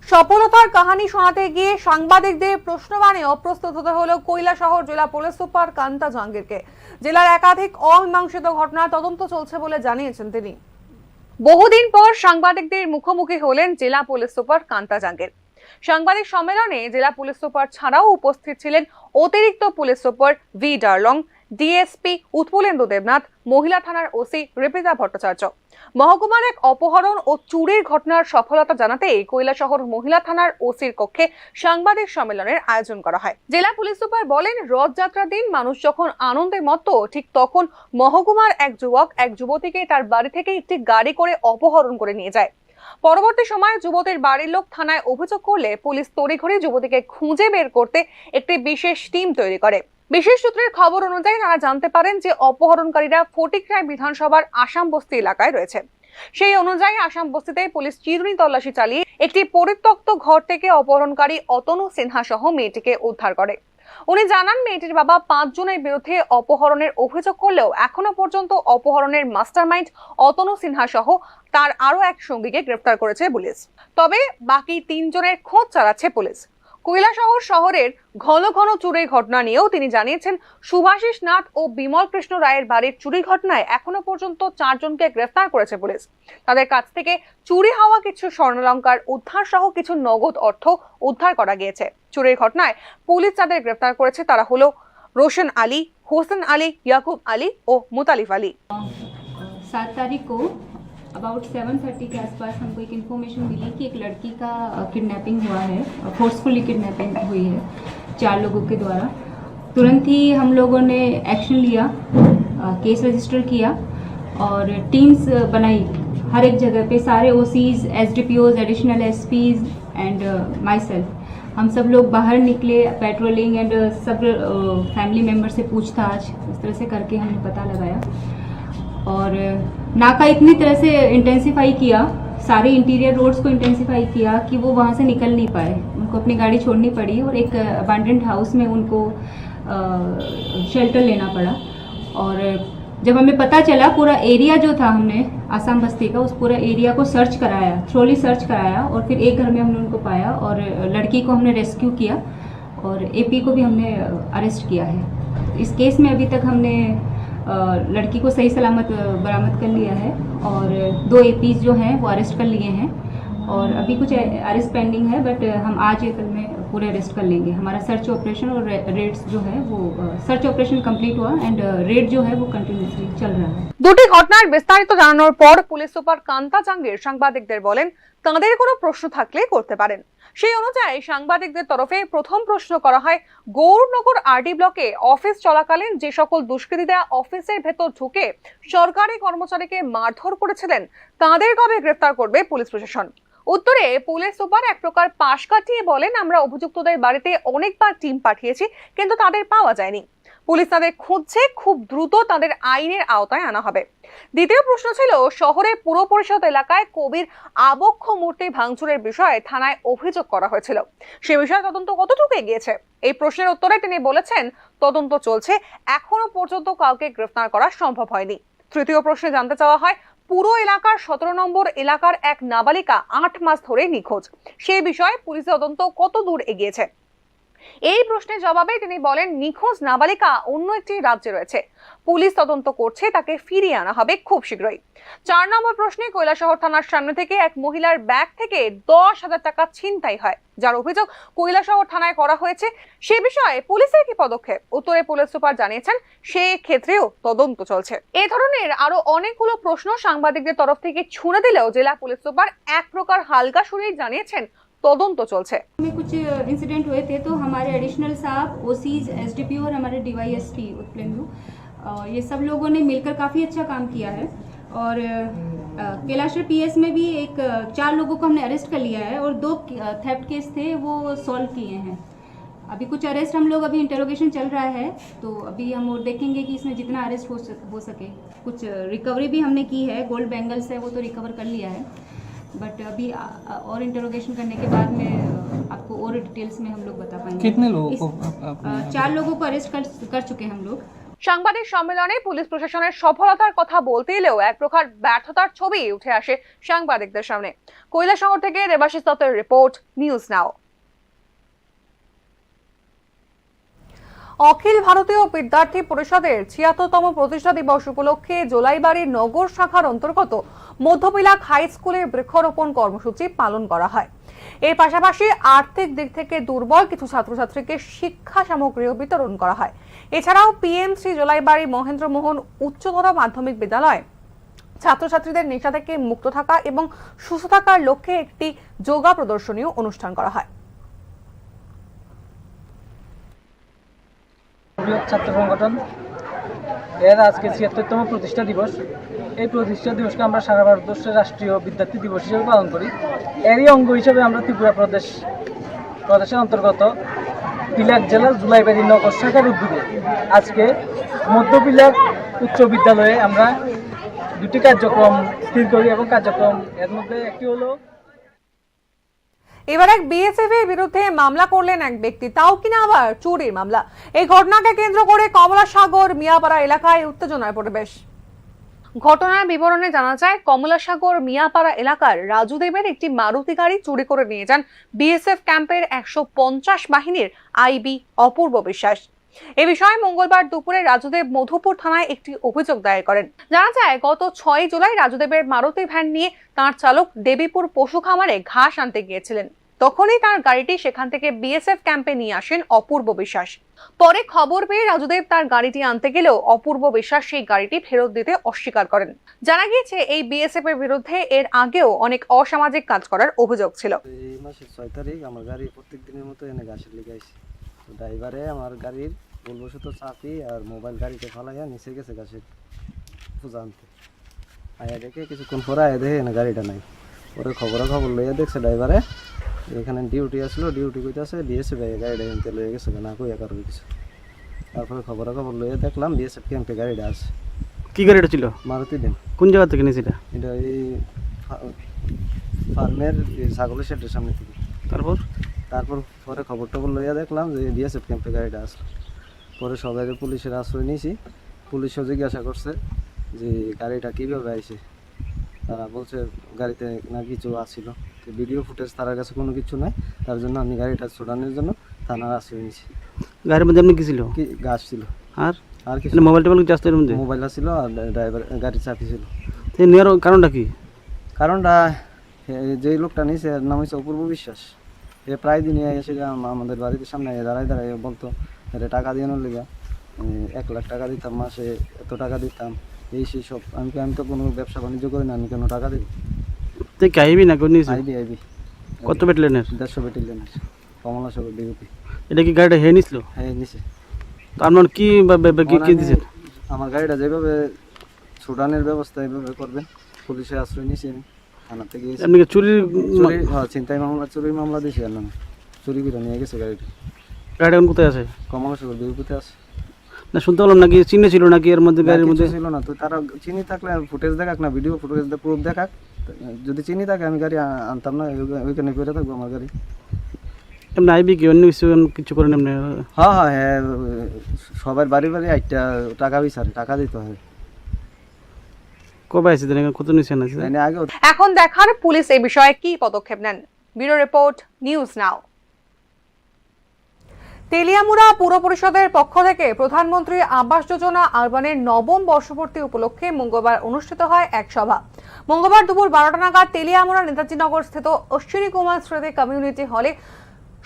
সফলতার কাহিনী শোনাতে গিয়ে সাংবাদিকদের প্রশ্নবাণে অপ্রস্তুত হতে হলো কৈলাসহর জেলা পুলিশ সুপার কান্তা জাহাঙ্গীরকে। জেলার একাধিক অমীমাংসিত ঘটনার তদন্ত চলছে বলে জানিয়েছেন তিনি। বহুদিন পর সাংবাদিকদের মুখোমুখি হলেন জেলা পুলিশ সুপার কান্তা জাহাঙ্গীর। সাংবাদিক সম্মেলনে জেলা পুলিশ সুপার ছাড়াও উপস্থিত ছিলেন অতিরিক্ত police super V Darlong, DSP Utpalendu Debnath, মহিলা থানার ওসি রিপিতা ভট্টাচার্য। মহকুমার এক অপহরণ ও চুরির ঘটনার সফলতা জানাতেই কৈলাসহর মহিলা থানার ওসির কক্ষে সাংবাদিক সম্মেলনের আয়োজন করা হয়। জেলা পুলিশ সুপার বলেন, রথযাত্রার দিন মানুষ যখন আনন্দে মত্ত, ঠিক তখন মহকুমার এক যুবক এক যুবতীকে তার বাড়ি থেকে একটি গাড়ি করে অপহরণ করে নিয়ে যায়। পরবর্তী সময়ে যুবতীর বাড়ির লোক থানায় অভিযোগ করলে পুলিশ তড়িঘড়ি যুবতীকে খুঁজে বের করতে একটি বিশেষ টিম তৈরি করে। বিশেষ সূত্রের খবর অনুযায়ী তারা জানতে পারেন যে অপহরণকারীরা ফটিকরায় বিধানসভার আসাম বস্তি এলাকায় রয়েছে। সেই অনুযায়ী আসাম বস্তিতে পুলিশ চিরুনি তল্লাশি চালিয়ে একটি পরিত্যক্ত ঘর থেকে অপহরণকারী অতনু সিনহা সহ মেয়েটিকে উদ্ধার করে। উনি জানান, মেয়েটির বাবা 5 জনের বিরুদ্ধে অপহরণের অভিযোগ করলেও এখনো পর্যন্ত অপহরণের মাস্টারমাইন্ড অতনু সিনহা সহ তার আরো এক সঙ্গীকে গ্রেফতার করেছে পুলিশ। তবে বাকি 3 জনের খোঁজ চালাচ্ছে পুলিশ। কৈলাসহর শহরের ঘন ঘন চুরির ঘটনা নিয়েও তিনি জানিয়েছেন, সুভাষিস নাথ ও বিমল কৃষ্ণ রায়ের বাড়ির চুরি ঘটনায় এখনো পর্যন্ত 4 জনকে গ্রেফতার করেছে পুলিশ। তাদের কাছ থেকে চুরি হওয়া কিছু স্বর্ণালংকার উদ্ধার সহ কিছু নগদ অর্থ উদ্ধার করা গিয়েছে। চুরির ঘটনায় পুলিশ যাদের গ্রেফতার করেছে তারা হলো रोशन अली, होसन अली, याकूब अली और मुतालिफ अली। 7 तारीख को अबाउट 7:30 के आसपास हमको एक इन्फॉर्मेशन मिली कि एक लड़की का किडनैपिंग हुआ है, फोर्सफुली किडनैपिंग हुई है 4 लोगों के द्वारा। तुरंत ही हम लोगों ने एक्शन लिया, केस रजिस्टर किया और टीम्स बनाई हर एक जगह पे। सारे OCs, SDPOs, additional SPs and myself, हम सब लोग बाहर निकले, पेट्रोलिंग एंड सब फैमिली मेम्बर से पूछताछ इस तरह से करके हमने पता लगाया और नाका इतनी तरह से इंटेंसिफाई किया, सारे इंटीरियर रोड्स को इंटेंसिफाई किया कि वो वहाँ से निकल नहीं पाए। उनको अपनी गाड़ी छोड़नी पड़ी और एक अबैंडन्ड हाउस में उनको शेल्टर लेना पड़ा। और जब हमें पता चला, पूरा एरिया जो था, हमने आसाम बस्ती का उस पूरा एरिया को सर्च कराया, थ्रोली सर्च कराया और फिर एक घर में हमने उनको पाया और लड़की को हमने रेस्क्यू किया और एपी को भी हमने अरेस्ट किया है। इस केस में अभी तक हमने लड़की को सही सलामत बरामद कर लिया है और 2 एपीज जो हैं वो अरेस्ट कर लिए हैं और अभी कुछ अरेस्ट पेंडिंग है, बट हम आज या कल में पूरे अरेस्ट कर लेंगे। हमारा सर्च ऑपरेशन और रेड्स जो है वो सर्च ऑपरेशन कंप्लीट हुआ एंड रेड जो है वो कंटिन्यूअसली चल रहा है। দুটি ঘটনার বিস্তারিত জানানোর পর পুলিশ সুপার কান্তা জাহাঙ্গীর সাংবাদিকদের বলেন, তাদের কোনো প্রশ্ন থাকলে করতে পারেন। সেই অনুযায়ী সাংবাদিকদের তরফে প্রথম প্রশ্ন করা হয়, গৌরনগর আরডি ব্লকে অফিস চলাকালীন যে সকল দুষ্কৃতীরা অফিসের ভেতর ঢুকে সরকারি কর্মচারীকে মারধর করেছিলেন তাদের কবে গ্রেফতার করবে পুলিশ প্রশাসন? উত্তরে পুলিশ সুপার এক প্রকার পাশ কাটিয়ে বলেন, আমরা অভিযুক্তদের বাড়িতে অনেকবার টিম পাঠিয়েছি কিন্তু তাদের পাওয়া যায়নি। পুলিশ তাদের খুঁজছে, খুব দ্রুত তাদের আইনের আওতায় আনা হবে। দ্বিতীয় প্রশ্ন ছিল, শহরের পুর পরিষদ এলাকায় কবির আবক্ষ মূর্তি ভাঙচুরের বিষয়ে থানায় অভিযোগ করা হয়েছিল, সে বিষয়ে তদন্ত কতটুকু এগিয়েছে? এই প্রশ্নের উত্তরে তিনি বলেছেন, তদন্ত চলছে, এখনো পর্যন্ত কাউকে গ্রেফতার করা সম্ভব হয়নি। তৃতীয় প্রশ্নে জানতে চাওয়া হয়, পুরো এলাকার 17 নম্বর এলাকার এক নাবালিকা 8 মাস ধরে নিখোঁজ, সেই বিষয়ে পুলিশের তদন্ত কত দূর এগিয়েছে? এই প্রশ্নের জবাবে তিনি বলেন, নিখোঁজ নাবালিকা অন্য একটি রাজ্যে রয়েছে, পুলিশ তদন্ত করছে, তাকে ফিরিয়ে আনা হবে খুব শীঘ্রই। 4 নম্বর প্রশ্নে কৈলাসহর থানার সামনে থেকে এক মহিলার ব্যাগ থেকে 10,000 টাকা ছিনতাই হয়, যার অভিযোগ কৈলাসহর থানায় করা হয়েছে, সে বিষয়ে পুলিশের কি পদক্ষেপ? উত্তরে পুলিশ সুপার জানিয়েছেন, সে ক্ষেত্রেও তদন্ত চলছে। এই ধরনের আরো অনেকগুলো প্রশ্ন সাংবাদিকদের তরফ থেকে ছুঁড়ে দিলেও জেলা পুলিশ সুপার এক প্রকার হালকা সুরেই জানিয়েছেন, তদন্ত চলছে। में कुछ इंसिडेंट हुए थे तो हमारे एडिशनल साहब, ओसीज, एसडीपीओ और हमारे डीवाईएसपी उत्प्लेंदु, ये सब लोगों ने मिलकर काफ़ी अच्छा काम किया है। और कैलाशर पीएस में भी 4 लोगों को हमने अरेस्ट कर लिया है और 2 थेफ्ट केस थे वो सॉल्व किए हैं। अभी कुछ अरेस्ट हम लोग अभी इंटरोगेशन चल रहा है, तो अभी हम और देखेंगे कि इसमें जितना अरेस्ट हो सके। कुछ रिकवरी भी हमने की है, गोल्ड बैंगल्स है वो तो रिकवर कर लिया है, बट अभी और इंटरोगेशन करने के बाद में आपको और डिटेल्स में हम लोग बता पाएंगे। कितने लोगों को 4 लोगों को अरेस्ट कर चुके हैं हम लोग। সাংবাদিক সম্মেলনে পুলিশ প্রশাসনের সফলতার কথা বলতে এলেও এক প্রকার ব্যর্থতার ছবি উঠে আসে সাংবাদিকদের সামনে। কৈলাসহর থেকে দেবাশিস দত্তের রিপোর্ট, নিউজ নাও। অখিল ভারতীয় বিদ্যার্থী পরিষদের ৭৬তম প্রতিষ্ঠা দিবস উপলক্ষে জোলাইবাড়ি নগর শাখার অন্তর্গত মধ্যবিলাক হাই স্কুলে বৃক্ষরোপণ কর্মসূচি পালন করা হয়। এর পাশাপাশি আর্থিক দিক থেকে দুর্বল কিছু ছাত্রছাত্রীকে শিক্ষা সামগ্রীও বিতরণ করা হয়। এছাড়াও পিএমসি জোলাইবাড়ি মহেন্দ্রমোহন উচ্চতর মাধ্যমিক বিদ্যালয় ছাত্রছাত্রীদের নেশা থেকে মুক্ত থাকা এবং সুস্থ থাকার লক্ষ্যে একটি যোগা প্রদর্শনীয় অনুষ্ঠান করা হয়। ছাত্র সংগঠন এর আজকে ৭৬তম প্রতিষ্ঠা দিবস। এই প্রতিষ্ঠা দিবসকে আমরা সারা ভারতবর্ষের রাষ্ট্রীয় বিদ্যার্থী দিবস হিসেবে পালন করি। এরই অঙ্গ হিসেবে আমরা ত্রিপুরা প্রদেশের অন্তর্গত বিলাক জেলার জুলাইবাড়ি নগর শাখার উদ্যোগে আজকে মধ্যবিলাক উচ্চ বিদ্যালয়ে আমরা 2টি কার্যক্রম স্থির করি এবং কার্যক্রম এর মধ্যে একটি হলো এবার এক বিএসএফ এর বিরুদ্ধে মামলা করলেন এক ব্যক্তি, তাও কিনা আবার চুরির মামলা। এই ঘটনাকে কেন্দ্র করে কমলাসাগর মিয়াপাড়া এলাকায় উত্তেজনার পরিবেশ। ঘটনার বিবরণে জানা যায়, কমলাসাগর মিয়াপাড়া এলাকার রাজুদেবের একটি মারুতি গাড়ি চুরি করে নিয়ে যান বিএসএফ ক্যাম্পের 150 বাহিনীর আইবি অপূর্ব বিশ্বাস। এ বিষয়ে মঙ্গলবার দুপুরে রাজুদেব মধুপুর থানায় একটি অভিযোগ দায়ের করেন। জানা যায়, গত 6 জুলাই রাজুদেবের মারুতি ভ্যান নিয়ে তাঁর চালক দেবীপুর পশু খামারে ঘাস আনতে গিয়েছিলেন। তখনই তার গাড়িটি সেখান থেকে বিএসএফ ক্যাম্পে নিয়ে আসেন অপূর্ব বিশ্বাস। পরে খবর পেয়ে রাজুদেব তার গাড়িটি আনতে গেলেও অপূর্ব বিশ্বাস সেই গাড়িটি ফেরত দিতে অস্বীকার করেন। জানা গিয়েছে, এই বিএসএফ এর বিরুদ্ধে এর আগেও অনেক অসামাজিক কাজ করার অভিযোগ ছিল। এই মাসের 6 তারিখ আমার গাড়ি প্রত্যেক দিনের মতো এনে ঘাসের লিগে আইছে। ড্রাইভারে আমার গাড়ির ভুলবশত চাপি আর মোবাইল গাড়িতে ফালাইয়া নিচে গেছে ঘাসের পূজা আনতে। আয়া দেখে কিছুক্ষণ পরে আয়া দেখে এনে গাড়িটা নাই। পরে খবর লইয়া দেখছে ড্রাইভারে এখানে ডিউটি আসলো, ডিউটি কইতাছে বিএসএফ গাড়িটা এনতে লইয়া গেছে না কইয়া কারো কিছু। তারপরে খবর লইয়া দেখলাম বিএসএফ ক্যাম্পে গাড়িটা আছে। কি গাড়িটা ছিল? মারুতি দেন। কোন জায়গা থেকে নিয়েছিল? এটা এই ফার্মের ছাগলের শেডের সামনে থেকে। তারপর পরে খবর লইয়া দেখলাম যে বিএসএফ ক্যাম্পে গাড়িটা আসলো। পরে সবাই পুলিশের আশ্রয় নিয়েছি। পুলিশও জিজ্ঞাসা করছে যে গাড়িটা কীভাবে আইছে। তারা বলছে গাড়িতে না কিছু আসছিল, ভিডিও ফুটেজ তার কাছে কোনো কিছু নাই, তার জন্য আমি গাড়িটা ছোড়ানোর জন্য থানার আশ্রয় নিয়েছি। গাড়ির মধ্যে এমনি কি ছিল? কি গাছ ছিল আর আর কিছু মোবাইল টোবাইল কি আসতো এর মধ্যে? মোবাইল ছিল আর ড্রাইভার গাড়ির চাবি ছিল। নেওয়ার কারণটা কি? কারণটা যেই লোকটা নিয়েছে এর নাম হচ্ছে অপূর্ব বিশ্বাস। এ প্রায় দিনই এসে আমাদের বাড়ির সামনে দাঁড়ায় বলতো এটা টাকা দিয়ে লেগে 1 লাখ টাকা দিতাম, মাসে এত টাকা দিতাম, এই সেই সব। আমি তো কোনো ব্যবসা বাণিজ্য করি না, আমি কেন টাকা দেব? তুই কি আইবি না কোন নিছে? আইবি কত ব্যাটালিয়নের? 150 ব্যাটালিয়নের কমলাসাগর ডিউটি। এটা কি গাড়িটা হে নিছিল? হ্যাঁ নিছে। তার মানে কি কি দিছে? আমার গাড়িটা যেভাবে ছুটানোর ব্যবস্থা এইভাবে করবেন, পুলিশের আশ্রয় নিয়েছি আমি থানা থেকে। এমনি চুরির ছিনতাই মামলা, চুরির মামলা দিয়েছি আর না, চুরি করে নিয়ে গেছে গাড়িটা। গাড়িটা এখন কোথায় আছে? কমলাসাগর ডিউটিতে আছে। না শুনতে পেলাম নাকি চিহ্ন ছিল নাকি এর মধ্যে, গাড়ির মধ্যে ছিল না। তো তারা চিনি থাকলে ফুটেজ দেখাক না, ভিডিও ফুটেজ প্রুফ দেখাক। যদি চিনি থাকে আমি গাড়ি আনতাম না, ওইখানে ফিরে থাকবো আমার গাড়ি। এমনি আইবি কি অন্য কিছু করেন এমনি? হ্যাঁ, সবার বাড়ি একটা টাকা বিচারে, টাকা দিতে হয়। কবে আছে কত নিছেন? এখন দেখার পুলিশ এই বিষয়ে কি পদক্ষেপ নেন। ব্যুরো রিপোর্ট, নিউজ নাও। তেলিয়ামুড়া পুর পরিষদের পক্ষ থেকে প্রধানমন্ত্রী আবাস যোজনা আরবানের 9ম বর্ষপূর্তি উপলক্ষে মঙ্গলবার অনুষ্ঠিত হয় এক সভা। মঙ্গলবার দুপুর 12টা নাগাদ তেলিয়ামুড়া নেতাজিনগর স্থিত অশ্বিনী কুমার স্মৃতি কমিউনিটি হলে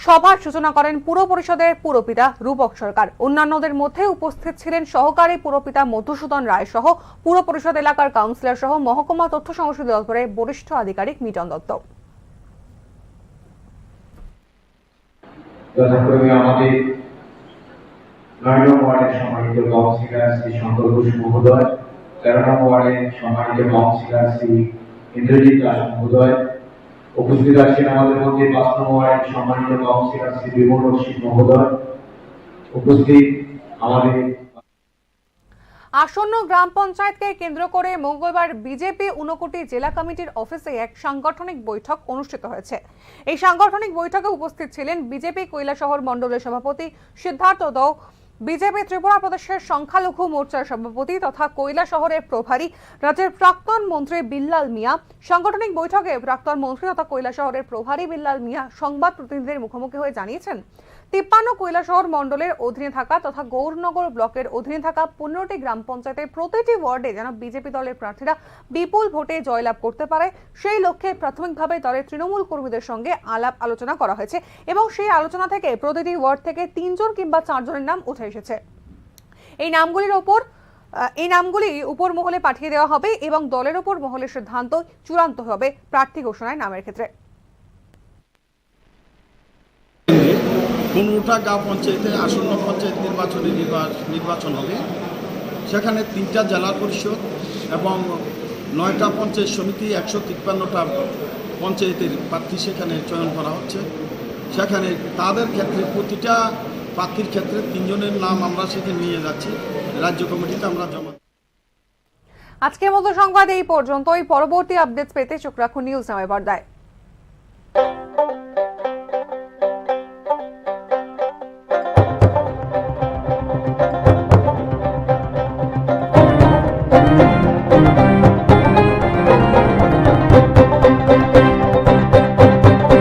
সভার সূচনা করেন পুর পরিষদের পুরপিতা রূপক সরকার। অন্যান্যদের মধ্যে উপস্থিত ছিলেন সহকারী পুরপিতা মধুসূদন রায় সহ পুর পরিষদ এলাকার কাউন্সিলর সহ মহকুমা তথ্য সংস্কৃতি দপ্তরের বরিষ্ঠ আধিকারিক মিটন দত্ত। যথাক্রমে আমাদের 9 নং ওয়ার্ডের সম্মানিত কাউন্সিলর শ্রী শঙ্কর ঘোষ মহোদয়, 13 নং ওয়ার্ডের সম্মানিত কাউন্সিলর শ্রী ইন্দ্রজিৎ দাস মহোদয়, উপস্থিত আছেন আমাদের মধ্যে 5 নং ওয়ার্ডের সম্মানিত কাউন্সিলর শ্রী বিমল রশিদ মহোদয়, উপস্থিত আমাদের আসন্ন গ্রাম পঞ্চায়েতকে কেন্দ্র করে মঙ্গলবার বিজেপি ঊনকোটি জেলা কমিটির অফিসে এক সাংগঠনিক বৈঠক অনুষ্ঠিত হয়েছে। এই সাংগঠনিক বৈঠকে উপস্থিত ছিলেন বিজেপি কৈলাসহর মণ্ডলের সভাপতি সিদ্ধার্থ দৌ, বিজেপি ত্রিপুরা প্রদেশের সংখ্যালঘু মোর্চার সভাপতি তথা কৈলাসহরের প্রভারী রাজ্যের প্রাক্তন মন্ত্রী বিল্লাল মিয়া। সাংগঠনিক বৈঠকে প্রাক্তন মন্ত্রী তথা কৈলাসহরের প্রভারী বিল্লাল মিয়া সংবাদ প্রতিনিধিদের মুখোমুখি হয়ে জানিয়েছেন, 53 কৈলাসহর মণ্ডলের অধীনে থাকা তথা গৌরনগর ব্লকের অধীনে থাকা 15টি গ্রাম পঞ্চায়েতের প্রতিটি ওয়ার্ডে যেন বিজেপি দলের প্রার্থীরা বিপুল ভোটে জয়লাভ করতে পারে সেই লক্ষ্যে প্রাথমিকভাবে দলের তৃণমূল কর্মীদের সঙ্গে আলাপ আলোচনা করা হয়েছে এবং সেই আলোচনা থেকে প্রতিটি ওয়ার্ড থেকে 3 জন কিংবা 4 জনের নাম উঠে এসেছে। এই নামগুলি উপর মহলে পাঠিয়ে দেওয়া হবে এবং দলের উপর মহলের সিদ্ধান্ত চূড়ান্ত হবে প্রার্থী ঘোষণায় নামের ক্ষেত্রে। 15টা গ্রাম পঞ্চায়েতে আসন্ন পঞ্চায়েত নির্বাচন হবে। সেখানে 3টা জেলা পরিষদ এবং 9টা পঞ্চায়েত সমিতি, 153টা পঞ্চায়েতের প্রার্থী সেখানে চয়ন করা হচ্ছে। সেখানে তাদের ক্ষেত্রে প্রতিটা প্রার্থীর ক্ষেত্রে 3 জনের নাম আমরা সেখানে নিয়ে যাচ্ছি, রাজ্য কমিটিতে আমরা জমা। আজকের মতো সংবাদ এই পর্যন্তই। পরবর্তী আপডেটস পেতে চোখ রাখুন নিউজ নামের পর্দায়।